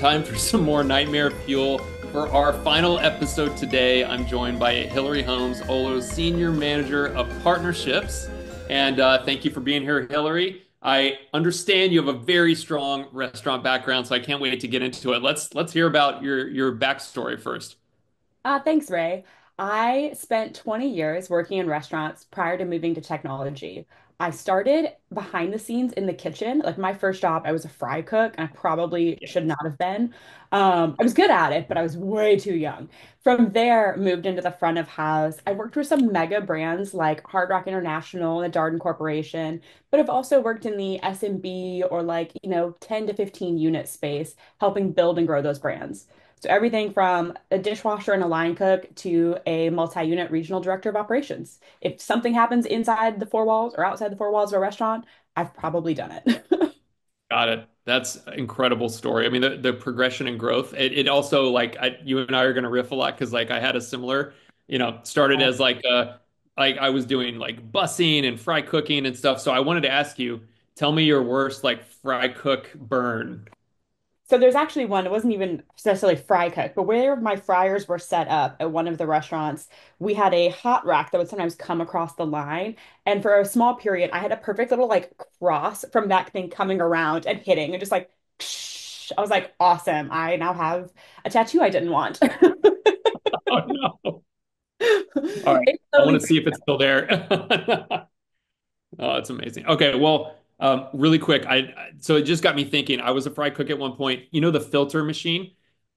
time for some more nightmare fuel. For our final episode today, I'm joined by Hillary Holmes, Olo's Senior Manager of Partnerships. And thank you for being here, Hillary. I understand you have a very strong restaurant background, so I can't wait to get into it. Let's hear about your backstory first. Thanks, Ray. I spent 20 years working in restaurants prior to moving to technology. I started behind the scenes in the kitchen. Like my first job, I was a fry cook, and I probably should not have been. I was good at it, but I was way too young. From there, moved into the front of house. I worked with some mega brands like Hard Rock International and the Darden Corporation, but I've also worked in the SMB or 10 to 15 unit space, helping build and grow those brands. So everything from a dishwasher and a line cook to a multi-unit regional director of operations. If something happens inside the four walls or outside the four walls of a restaurant, I've probably done it. Got it. That's an incredible story. I mean, the progression and growth. It also you and I are going to riff a lot because like I had a similar, started as like I was doing like bussing and fry cooking and stuff. So I wanted to ask you, tell me your worst like fry cook burn. So there's actually one, it wasn't even necessarily fry cook, but where my fryers were set up at one of the restaurants, we had a hot rack that would sometimes come across the line. And for a small period, I had a perfect little like cross from that thing coming around and hitting and just like, I was like, awesome. I now have a tattoo I didn't want. Oh no. All right. It's I want totally. to see if it's still there. Oh, that's amazing. Okay, well, really quick, so it just got me thinking. I was a fry cook at one point. You know the filter machine?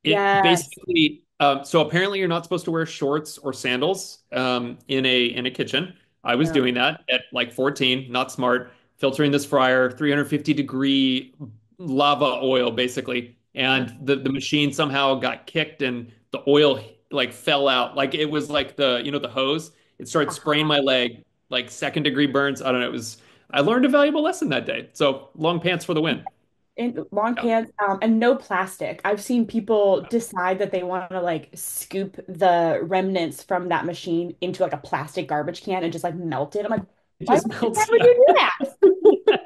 It Yes. basically so apparently you're not supposed to wear shorts or sandals in a kitchen. I was No. doing that at like 14, not smart, filtering this fryer, 350-degree lava oil basically, and the machine somehow got kicked and the oil like fell out. Like it was like the hose. It started spraying my leg like second-degree burns. I don't know. I learned a valuable lesson that day. So long pants for the win. In long Yeah. pants, and no plastic. I've seen people decide that they want to like scoop the remnants from that machine into like a plastic garbage can and just like melt it. I'm like, It why just would, why melts. would you do that?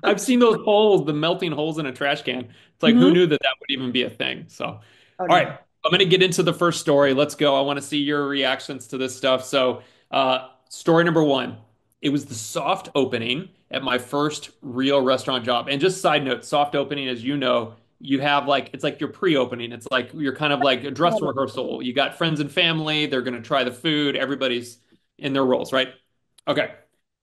I've seen those holes, the melting holes in a trash can. It's like, who Mhm. knew that that would even be a thing? So, all Oh right, no. I'm going to get into the first story. Let's go. I want to see your reactions to this stuff. So, story number one, it was the soft opening at my first real restaurant job. And just side note, soft opening, as you know, you have like, it's like your pre-opening. It's like you're kind of like a dress rehearsal. You got friends and family. They're going to try the food. Everybody's in their roles, right? Okay.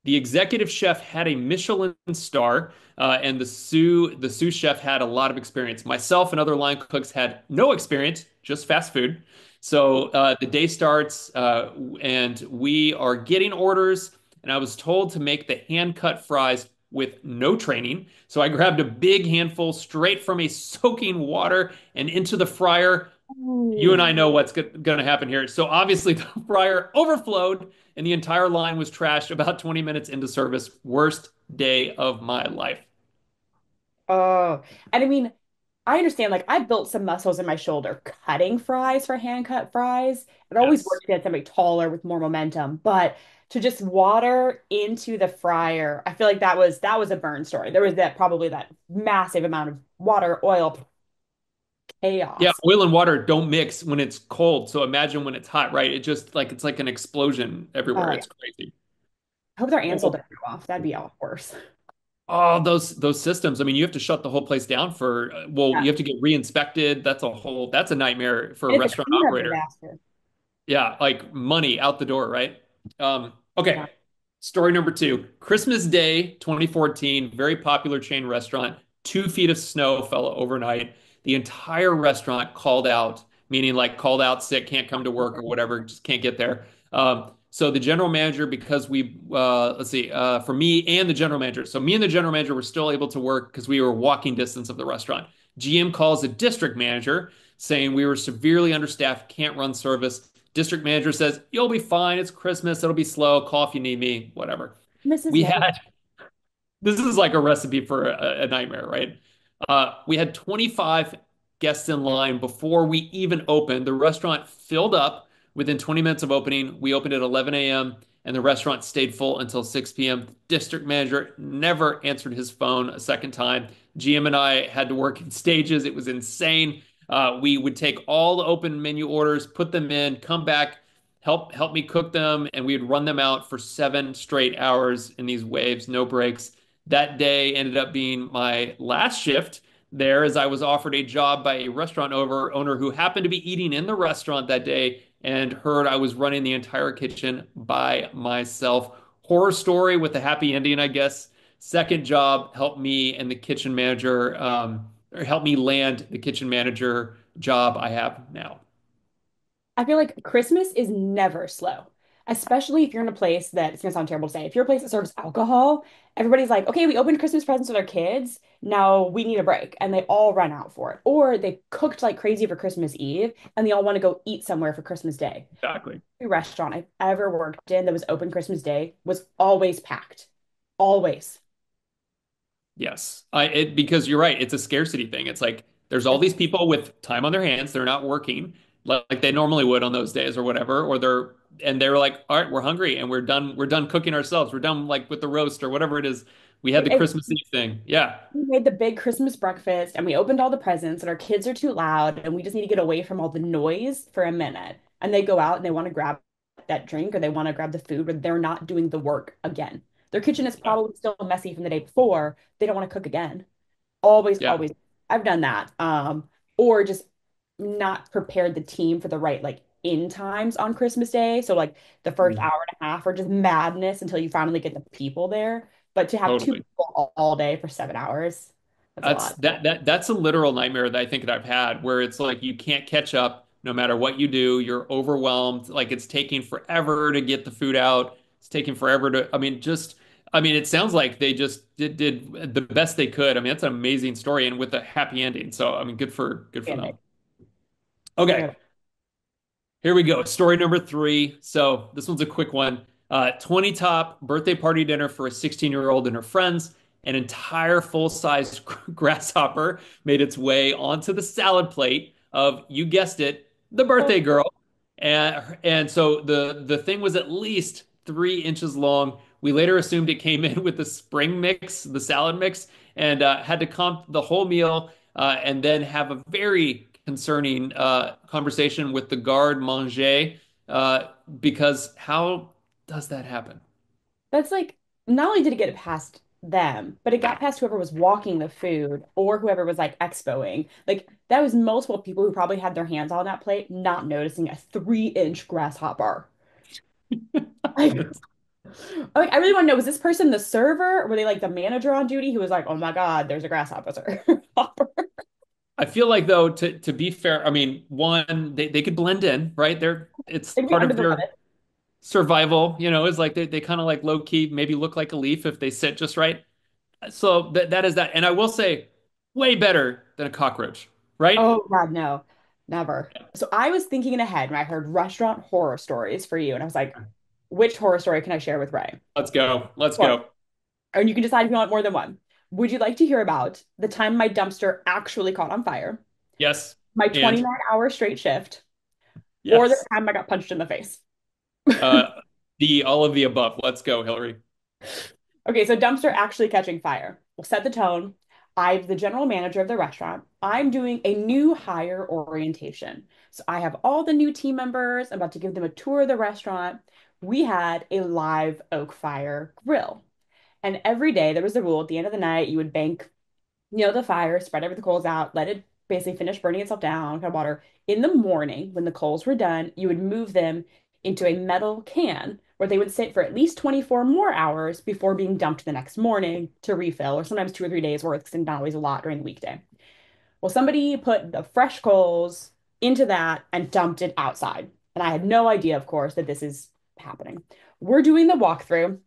The executive chef had a Michelin star, and the sous chef had a lot of experience. Myself and other line cooks had no experience, just fast food. So the day starts, and we are getting orders. And I was told to make the hand cut fries with no training. So I grabbed a big handful straight from a soaking water and into the fryer. You and Ooh. I know what's going to happen here. So obviously the fryer overflowed and the entire line was trashed about 20 minutes into service. Worst day of my life. Oh, and I mean, I understand, like, I built some muscles in my shoulder cutting fries for hand cut fries. It always Yes. worked to get somebody taller with more momentum, but to just water into the fryer, I feel like that was a burn story. There was that massive amount of water, oil, Yeah, chaos. oil and water don't mix when it's cold. So imagine when it's hot, right? It just like it's like an explosion everywhere. Oh, It's crazy. I hope their ansel Oh, didn't go off. That'd be all worse. oh, those systems. I mean, you have to shut the whole place down for well, Yeah. you have to get re-inspected. That's a nightmare for a And it's a restaurant cleanup operator. disaster. Yeah, like money out the door, right? Yeah. Okay. Story number two. Christmas Day 2014, very popular chain restaurant. 2 feet of snow fell overnight. The entire restaurant called out, meaning like called out sick, can't come to work or whatever, just can't get there. So the general manager, because let's see, for me and the general manager, so me and the general manager were still able to work because we were walking distance of the restaurant. GM calls the district manager saying we were severely understaffed, can't run service. District manager says, "You'll be fine. It's Christmas. It'll be slow. Call if you need me, whatever." Mrs. We May. had this is like a recipe for a nightmare, right? We had 25 guests in line before we even opened. The restaurant filled up within 20 minutes of opening. We opened at 11 a.m. and the restaurant stayed full until 6 p.m. The district manager never answered his phone a second time. GM and I had to work in stages. It was insane. We would take all the open menu orders, put them in, come back, help me cook them, and we'd run them out for 7 straight hours in these waves, no breaks. That day ended up being my last shift there, as I was offered a job by a restaurant owner who happened to be eating in the restaurant that day and heard I was running the entire kitchen by myself. Horror story with a happy ending, I guess. Second job helped me and the kitchen manager, or helped me land the kitchen manager job I have now. I feel like Christmas is never slow, especially if you're in a place that it's gonna sound terrible to say. If you're a place that serves alcohol, everybody's like, okay, we opened Christmas presents with our kids. Now we need a break. And they all run out for it. Or they cooked like crazy for Christmas Eve and they all want to go eat somewhere for Christmas Day. Exactly. Every restaurant I've ever worked in that was open Christmas Day was always packed. Always. Yes, because you're right. It's a scarcity thing. It's like there's all these people with time on their hands. They're not working like they normally would on those days or whatever, or they're like, all right, we're hungry and we're done. We're done cooking ourselves. We're done like with the roast or whatever it is. We had the Christmas Eve thing. Yeah, We made the big Christmas breakfast and we opened all the presents and our kids are too loud and we just need to get away from all the noise for a minute. And they go out and they want to grab that drink or they want to grab the food, but they're not doing the work again. Their kitchen is yeah, probably still messy from the day before. They don't want to cook again. Always, yeah. always. I've done that. Or just not prepared the team for the right like in times on Christmas Day. So like the first Mm, hour and a half are just madness until you finally get the people there. But to have two totally. people all day for 7 hours, that's a lot. That's a literal nightmare that I think that I've had where it's like you can't catch up no matter what you do. You're overwhelmed. Like it's taking forever to get the food out. It's taking forever to, I mean, it sounds like they just did the best they could. I mean, that's an amazing story and with a happy ending. So, I mean, good for Bandit. them. Okay. Okay. Here we go. Story number three. So this one's a quick one. 20 top birthday party dinner for a 16-year-old and her friends. An entire full-sized grasshopper made its way onto the salad plate of, you guessed it, the birthday girl. And so the thing was at least 3 inches long. We later assumed it came in with the spring mix, the salad mix, and had to comp the whole meal and then have a very concerning conversation with the garde manger because how does that happen? That's like not only did it get past them, but it got past whoever was walking the food or whoever was like expoing. Like that was multiple people who probably had their hands on that plate, not noticing a 3-inch grasshopper. Like, like I really want to know, was this person the server or were they like the manager on duty who was like, oh my God, there's a grasshopper. I feel like though to be fair, I mean, one they could blend in, right? It's They'd be part under of the their lettuce. survival, is like they kind of like low key maybe look like a leaf if they sit just right. So that is that. And I will say way better than a cockroach, right? Oh God, no, never. So I was thinking ahead when I heard restaurant horror stories for you, and I was like, which horror story can I share with Ray? Let's go. Let's Or, go. and you can decide if you want more than one. Would you like to hear about the time my dumpster actually caught on fire, Yes. my And 29-hour straight shift, or the yes. time I got punched in the face? Uh, the all of the above. Let's go, Hillary. Okay, so dumpster actually catching fire. We'll set the tone. I'm the general manager of the restaurant. I'm doing a new hire orientation. So I have all the new team members. I'm about to give them a tour of the restaurant. We had a live oak fire grill. And every day there was the rule at the end of the night, you would bank the fire, spread everything the coals out, let it basically finish burning itself down, kind of water. In the morning, when the coals were done, you would move them into a metal can where they would sit for at least 24 more hours before being dumped the next morning to refill, or sometimes 2 or 3 days worth, because it's not always a lot during the weekday. Well, somebody put the fresh coals into that and dumped it outside. And I had no idea, of course, that this is happening. We're doing the walkthrough,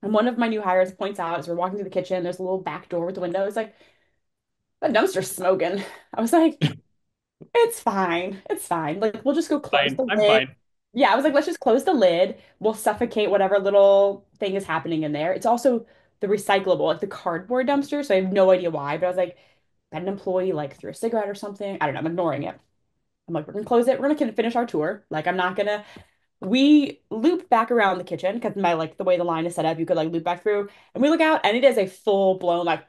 and one of my new hires points out as we're walking through the kitchen, there's a little back door with the window. It's like, that dumpster's smoking. I was like, it's fine. It's fine. Like, we'll just go close Fine. the I'm lid. fine. Yeah, I was like, let's just close the lid. We'll suffocate whatever little thing is happening in there. It's also the recyclable, like the cardboard dumpster. So I have no idea why, but I was like, that an employee like threw a cigarette or something. I don't know. I'm ignoring it. I'm like, we're gonna close it. We're gonna finish our tour. Like, I'm not gonna. We loop back around the kitchen because my like the way the line is set up, you could like loop back through, and we look out, and it is a full blown like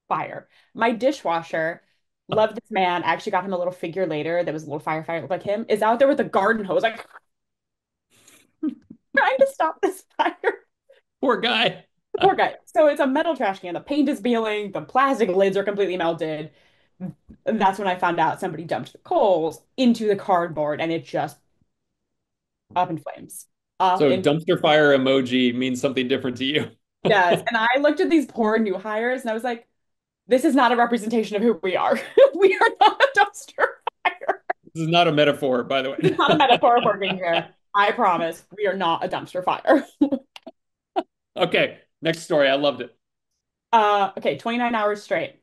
fire. My dishwasher, love this man. I actually got him a little figure later that was a little firefighter looked like him, is out there with a garden hose, like trying to stop this fire. Poor guy. The poor guy. So it's a metal trash can. The paint is peeling, the plastic lids are completely melted. And that's when I found out somebody dumped the coals into the cardboard and it just up in flames. Up So in dumpster fire emoji means something different to you. Yes. And I looked at these poor new hires and I was like, this is not a representation of who we are. We are not a dumpster fire. This is not a metaphor, by the This is way. not a metaphor working here. I promise we are not a dumpster fire. Okay, next story. I loved it. Okay, 29 hours straight.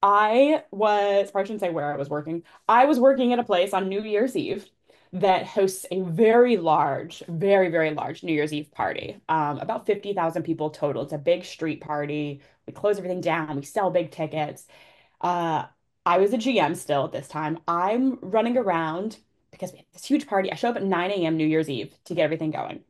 I shouldn't say where I was working. I was working at a place on New Year's Eve that hosts a very large, very, very large New Year's Eve party. About 50,000 people total. It's a big street party. We close everything down. We sell big tickets. Uh, I was a GM still at this time. I'm running around because we have this huge party. I show up at 9 a.m. New Year's Eve to get everything going.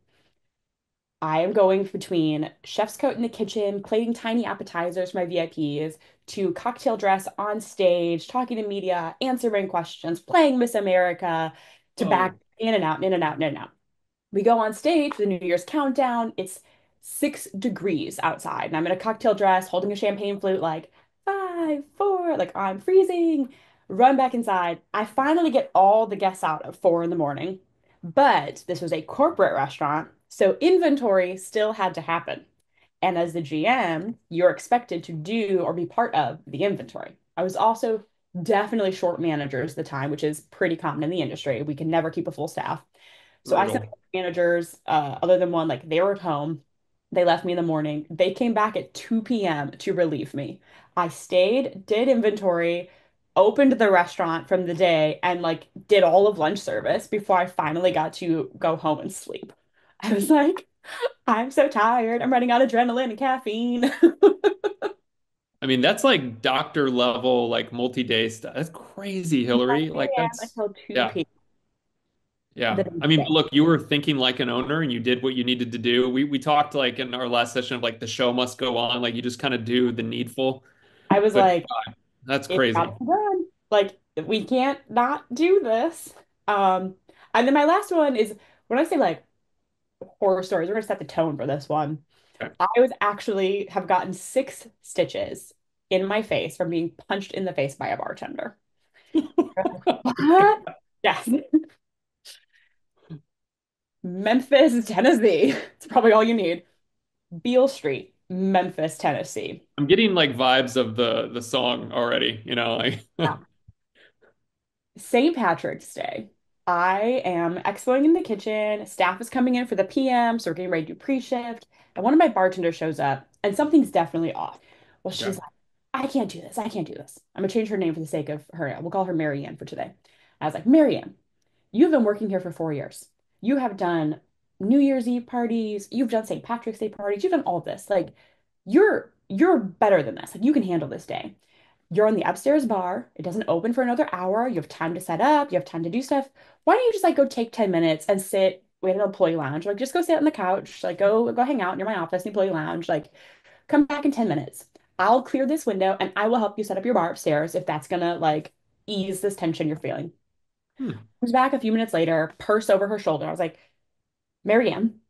I am going between chef's coat in the kitchen, plating tiny appetizers for my VIPs, to cocktail dress on stage, talking to media, answering questions, playing Miss America, to back Oh, in and out, and in and out, and in and out. We go on stage for the New Year's countdown. It's 6 degrees outside, and I'm in a cocktail dress holding a champagne flute, like 5, 4, like I'm freezing. Run back inside. I finally get all the guests out at 4 in the morning, but this was a corporate restaurant, so inventory still had to happen. And as the GM, you're expected to do or be part of the inventory. I was also definitely short managers at the time, which is pretty common in the industry. We can never keep a full staff. So I sent brutal. managers, other than one, like they were at home. They left me in the morning. They came back at 2 p.m. to relieve me. I stayed, did inventory, opened the restaurant from the day, and like did all of lunch service before I finally got to go home and sleep. I was like, I'm so tired. I'm running out of adrenaline and caffeine. I mean, that's like doctor level, like multi-day stuff. That's crazy, Hillary. Like 9 a.m. that's, until yeah, 2 p.m. the yeah. I next mean, day. but look, you were thinking like an owner and you did what you needed to do. We talked like in our last session of like the show must go on. Like you just kind of do the needful. I was But like, that's it's got crazy. to be done. Like, we can't not do this. Um, and then my last one is when I say like horror stories, we're gonna set the tone for this one. Okay. I was actually have gotten 6 stitches in my face from being punched in the face by a bartender. What? Yes. Memphis, Tennessee. It's probably all you need. Beale Street, Memphis, Tennessee. I'm getting like vibes of the song already, you know, like St. Patrick's Day. I am expoing in the kitchen. Staff is coming in for the PM, so we're getting ready to do pre-shift. And one of my bartenders shows up, and something's definitely off. Well, she's okay. like, I can't do this. I can't do this. I'm gonna change her name for the sake of her. We'll call her Marianne for today. I was like, Marianne, you've been working here for 4 years. You have done New Year's Eve parties. You've done St. Patrick's Day parties. You've done all this. Like, you're better than this. Like, you can handle this day. You're on the upstairs bar. It doesn't open for another hour. You have time to set up. You have time to do stuff. Why don't you just like go take 10 minutes and sit, wait at an employee lounge? Like just go sit on the couch. Like go hang out near my office, in the employee lounge. Like come back in 10 minutes. I'll clear this window and I will help you set up your bar upstairs if that's gonna like ease this tension you're feeling. Hmm. Comes back a few minutes later, purse over her shoulder. I was like, Marianne,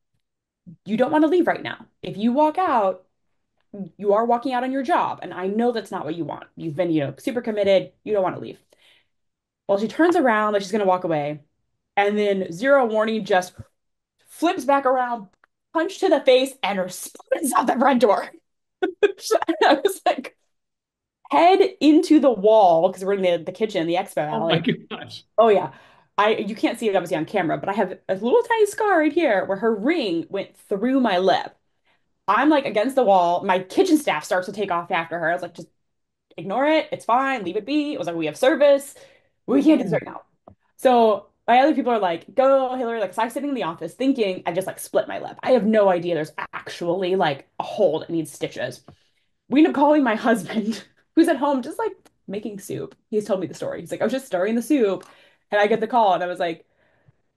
you don't want to leave right now. If you walk out, you are walking out on your job. And I know that's not what you want. You've been, super committed. You don't want to leave. Well, she turns around like she's gonna walk away, and then zero warning just flips back around, punch to the face, and her splints out the front door. I was like, head into the wall because we're in the kitchen, the expo Oh my alley. gosh. Oh yeah. You can't see it obviously on camera, but I have a little tiny scar right here where her ring went through my lip. I'm like against the wall. My kitchen staff starts to take off after her. I was like, just ignore it. It's fine. Leave it be. It was like, we have service. We can't do this Oh, right now. So my other people are like, go, Hillary. Like, so I'm sitting in the office thinking I just like split my lip. I have no idea there's actually like a hole that needs stitches. We end up calling my husband, who's at home just like making soup. He's told me the story. He's like, I was just stirring the soup and I get the call and I was like,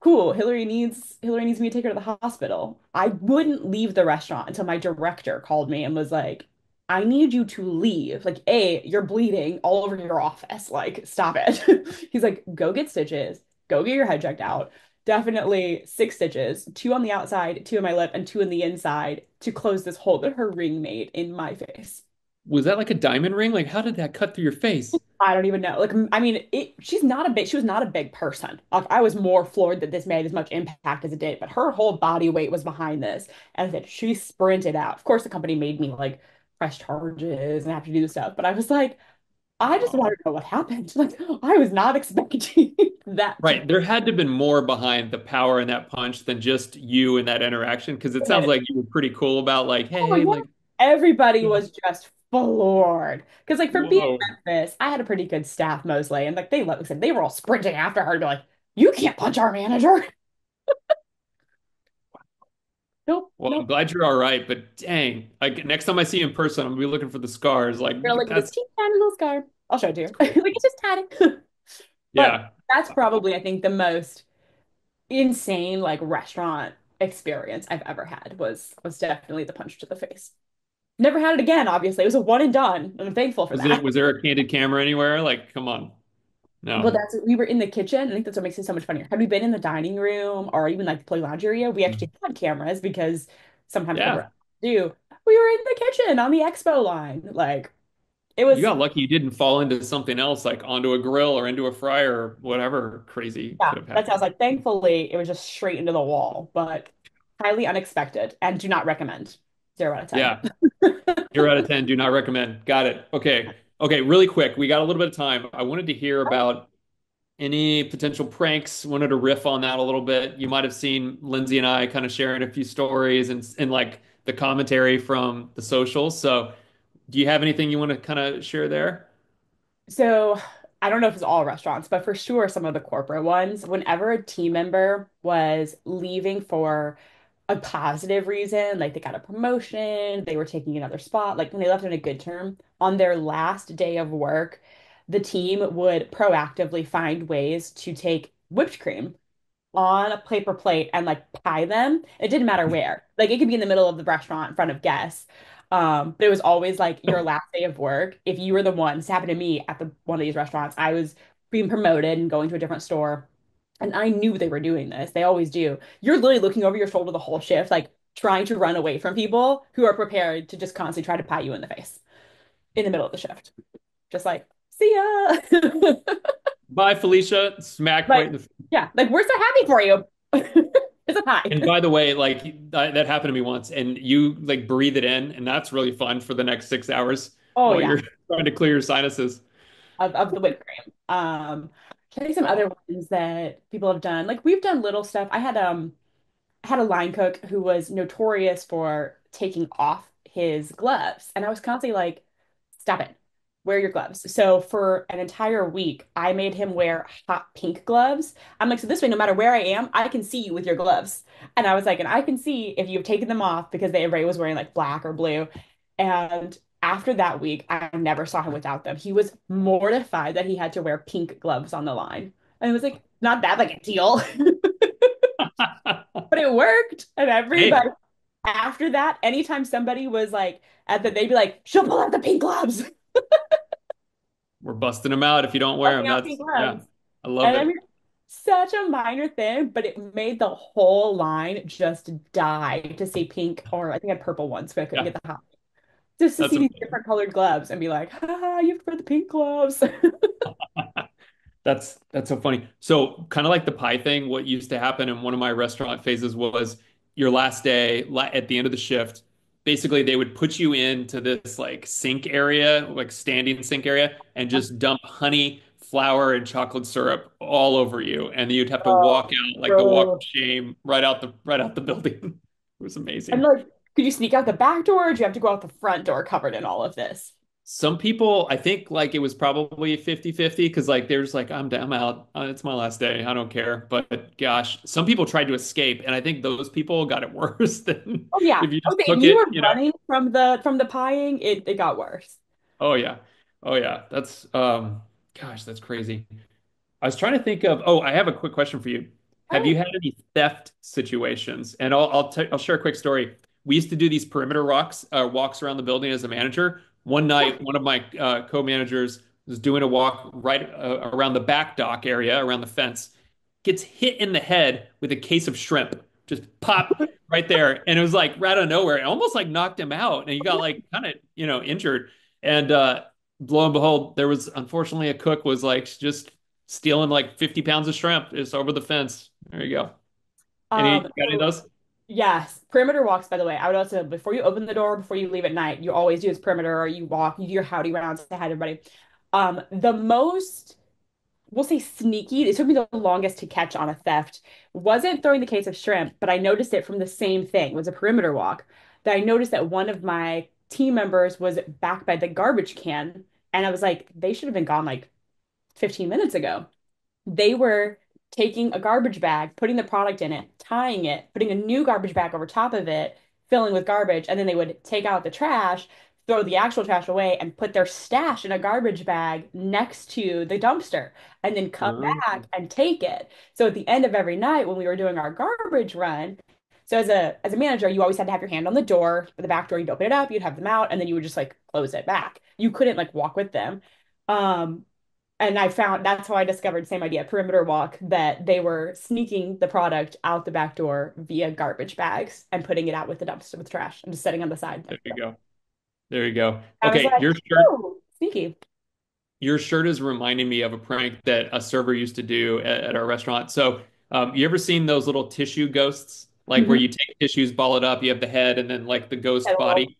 cool. Hillary needs me to take her to the hospital. I wouldn't leave the restaurant until my director called me and was like, I need you to leave. Like, A, you're bleeding all over your office. Like, stop it. He's like, go get stitches, go get your head checked out. Definitely 6 stitches, two on the outside, two on my lip, and two in the inside to close this hole that her ring made in my face. Was that like a diamond ring? Like, how did that cut through your face? I don't even know. Like, I mean, she was not a big person. Like, I was more floored that this made as much impact as it did, but her whole body weight was behind this. And that she sprinted out. Of course, the company made me like press charges and have to do the stuff, but I was like, I just Oh. want to know what happened. Like, I was not expecting that to Right. There had to have been more behind the power in that punch than just you in that interaction. Because it sounds happen. like you were pretty cool about like, Oh, hey, yeah. like, Everybody was just floored. Because, like, for being whoa. Memphis, I had a pretty good staff mostly. And, like, like I said, they were all sprinting after her to be like, you can't punch our manager. Nope, Well, I'm nope. glad you're all right, but dang, like next time I see you in person, I'm gonna be looking for the scars. You're Like like this that's teeny tiny little scar. I'll show it to you. crazy. Like, it's just tiny. But Yeah. that's probably, I think, the most insane, like, restaurant experience I've ever had was definitely the punch to the face. Never had it again, obviously. It was a one and done. And I'm thankful for that. Was there a candid camera anywhere? Like, come on. Well, No. that's we were in the kitchen. I think that's what makes it so much funnier. Have we been in the dining room or even like the play lounge area? We actually had cameras because sometimes corporate Yeah. do. We were in the kitchen on the expo line. Like it You was, got lucky you didn't fall into something else, like onto a grill or into a fryer or whatever crazy yeah, could have that's how I was happened. like, thankfully it was just straight into the wall, but highly unexpected and do not recommend. 0 out of 10. Yeah. 0 out of 10. Do not recommend. Got it. Okay. Okay. Really quick. We got a little bit of time. I wanted to hear about any potential pranks. Wanted to riff on that a little bit. You might have seen Lindsay and I kind of sharing a few stories and like the commentary from the socials. So, do you have anything you want to kind of share there? So I don't know if it's all restaurants, but for sure some of the corporate ones, whenever a team member was leaving for a positive reason, like they got a promotion, they were taking another spot, like when they left on a good term, on their last day of work, the team would proactively find ways to take whipped cream on a paper plate and like pie them. It didn't matter where. Like it could be in the middle of the restaurant in front of guests. But it was always like your last day of work. If you were the one, this happened to me at the one of these restaurants. I was being promoted and going to a different store. And I knew they were doing this. They always do. You're literally looking over your shoulder the whole shift, like trying to run away from people who are prepared to just constantly try to pie you in the face in the middle of the shift. Just like, see ya. Bye, Felicia. Smack right Like, in the. yeah, like we're so happy for you. It's a pie. And by the way, like that happened to me once, and you like breathe it in, and that's really fun for the next 6 hours Oh while yeah, you're trying to clear your sinuses. of the whipped cream. Can I think some other ones that people have done? Like we've done little stuff. I had a line cook who was notorious for taking off his gloves. And I was constantly like, stop it. Wear your gloves. So for an entire week, I made him wear hot pink gloves. I'm like, so this way, no matter where I am, I can see you with your gloves. And I was like, and I can see if you've taken them off because everybody was wearing like black or blue. And after that week, I never saw him without them. He was mortified that he had to wear pink gloves on the line. And it was like, not that like a deal. But it worked. And everybody, Hey, after that, anytime somebody was like they'd be like, she'll pull out the pink gloves, we're busting them out if you don't wear busting them. out pink That's yeah, gloves. I love And I it. mean, such a minor thing, but it made the whole line just die to see pink, or I think I had purple ones, but I couldn't Yeah, get the hot. Just to that's see these amazing. different colored gloves and be like, ha, you have to wear the pink gloves. That's so funny. So kind of like the pie thing, what used to happen in one of my restaurant phases was your last day at the end of the shift. Basically, they would put you into this like sink area, like standing sink area, and just dump honey, flour, and chocolate syrup all over you, and you'd have to walk Oh, out like the walk of bro. shame right out the building. It was And amazing. like, could you sneak out the back door or do you have to go out the front door covered in all of this? Some people, I think like it was probably 50-50 because like there's like I'm out. It's my last day. I don't care. But gosh, some people tried to escape and I think those people got it worse than Oh yeah. if you just Okay, if took you it, were you know. running from the pieing, it got worse. Oh yeah. Oh yeah. That's gosh, that's crazy. I was trying to think of I have a quick question for you. have you had any theft situations? And I'll share a quick story. We used to do these perimeter walks around the building as a manager. One Yeah. night, one of my co-managers was doing a walk right around the back dock area, around the fence, gets hit in the head with a case of shrimp, just pop right there, and it was like right out of nowhere, it almost like knocked him out, and he got like kind of injured. And lo and behold, there was unfortunately a cook was like just stealing like 50 pounds of shrimp just over the fence. There you go. Got any of So those? yes, perimeter walks, by the way. I would also, before you open the door, before you leave at night, you always do this perimeter or you walk, you do your howdy rounds, say hi to everybody. The most, we'll say sneaky, it took me the longest to catch on a theft, wasn't throwing the case of shrimp, but I noticed it from the same thing, was a perimeter walk, that I noticed that one of my team members was back by the garbage can. And I was like, they should have been gone like 15 minutes ago. They were taking a garbage bag, putting the product in it, tying it, putting a new garbage bag over top of it, filling with garbage, and then they would take out the trash, throw the actual trash away, and put their stash in a garbage bag next to the dumpster, and then come Uh, back and take it. So at the end of every night when we were doing our garbage run, so as a manager, you always had to have your hand on the door, the back door, you'd open it up, you'd have them out, and then you would just like close it back. You couldn't like walk with them. Um, and I found that's how I discovered, same idea, perimeter walk, that they were sneaking the product out the back door via garbage bags and putting it out with the dumpster with trash and just setting on the side. there you go. There you go. I was Okay, like, your shirt oh, sneaky. your shirt is reminding me of a prank that a server used to do at our restaurant. So, you ever seen those little tissue ghosts? Like where Mhm. you take tissues, ball it up, you have the head and then like the ghost Hello. body.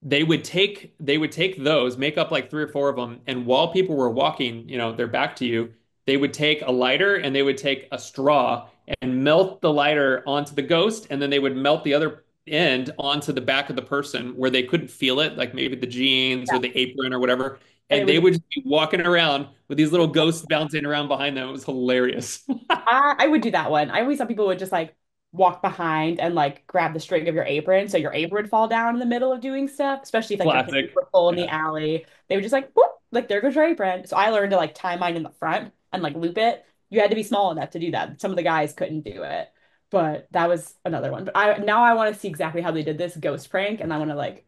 They would take those, make up like three or four of them, and while people were walking, their back to you, they would take a lighter and they would take a straw and melt the lighter onto the ghost, and then they would melt the other end onto the back of the person where they couldn't feel it, like maybe the jeans or Yeah. the apron or whatever. And it And would they would just be walking around with these little ghosts bouncing around behind them. It was hilarious. I would do that one. I always thought people would just like walk behind and like grab the string of your apron so your apron would fall down in the middle of doing stuff, especially if like your kids Classic. were full in the Yeah, alley. They would just like whoop, like there goes your apron. So I learned to like tie mine in the front and like loop it. You had to be small enough to do that. Some of the guys couldn't do it. But that was another one. But I want to see exactly how they did this ghost prank and I want to like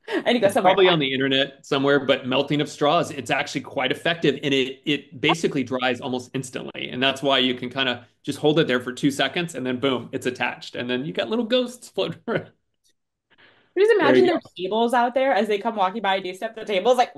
I need to go it's somewhere. probably on the internet somewhere, but melting of straws, it's actually quite effective and it basically dries almost instantly. And that's why you can kind of just hold it there for 2 seconds and then boom, it's attached. And then you got little ghosts floating around. Just There imagine you their go. tables out there as they come walking by and do stuff. The tables like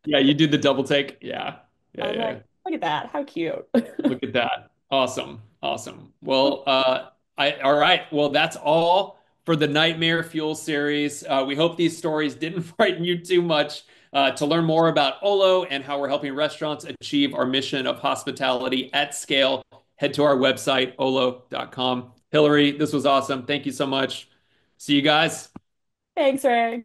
Yeah, you do the double take. Yeah. I Yeah, was yeah, like, yeah. look at that. How cute. Look at that. Awesome. Awesome. Well, all right. Well, that's all for the Nightmare Fuel series. We hope these stories didn't frighten you too much. To learn more about Olo and how we're helping restaurants achieve our mission of hospitality at scale, head to our website, olo.com. Hillary, this was awesome. Thank you so much. See you guys. Thanks, Ray.